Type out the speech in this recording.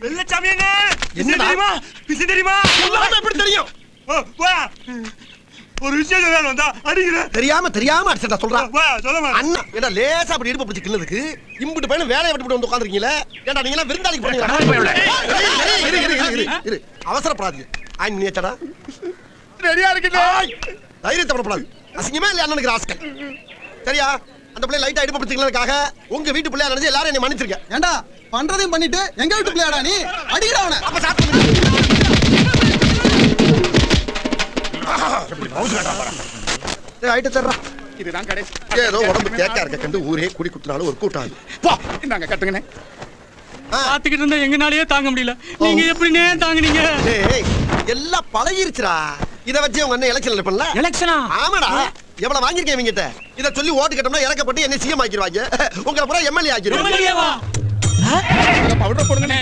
வெள்ளச்சாமி என்ன தெரியுமா? விஷயம் தெரியுமா? எல்லாமே எப்படி தெரியும்? ஒரு விஷயம் சொல்ல வந்தா அடிக்கிற தெரியாம அடிச்சா சொல்றான். சொல்ல அண்ணா ஏடா லேசா அப்படி இடுப்பு பிடிச்சு கிள்ளதுக்கு இம்புட்டு பையன் வேலையை விட்டு வந்து உட்கார்ந்திருக்கீங்களே. ஏடா நீங்க எல்லாம் விருந்தாளிக்கு போறீங்க. இரு அவசரப்படாதீங்க. நீச்சடா ரெடியா இருக்குது. தைரியத்தை படப்படாது. அசிங்கமா இல்ல அண்ணனுக்கு ராஸ்கல். சரியா? அந்த பிள்ளை லைட்டா இடுப்பு பிடிச்சிக்கிறதுக்காக உங்க வீட்டு பிள்ளையா நினைச்சு எல்லாரும் என்னை மன்னிச்சிருக்க. ஏண்டா பண்றதையும் பண்ணிட்டு எங்க வீட்டு பிள்ளையாடா நீ? அடிடா அவனை. அப்ப சாப்பிட்டு ஐட்ட தர்றா. இதுதான் கடைசி. ஏதோ உடம்பு தேக்கா இருக்க கண்டு ஊரே குடி குத்துனாலும் ஒரு கூட்டம் ஆகுது. போ இந்தாங்க கட்டுங்கண்ணே. பாத்துக்கிட்டு இருந்தா எங்கனாலயே தாங்க முடியல. நீங்க எப்படினே தாங்குனீங்க? டேய் எல்லாம் பழகிருச்சுடா. இத வச்சு உங்க அண்ணன் எலெக்ஷன்ல பண்ணல. எலெக்ஷனா? ஆமாடா. எவ்வளவு வாங்கிருக்கேன் இவங்கிட்ட. இத சொல்லி ஓட்டு கட்டோம்னா இறக்கப்பட்டு என்ன சிஎம் ஆக்கிடுவாங்க. உங்களை பூரா எம்எல்ஏ ஆக்கிடுவாங்க. எம்எல்ஏவா? பவுடர் போடுங்கண்ணே.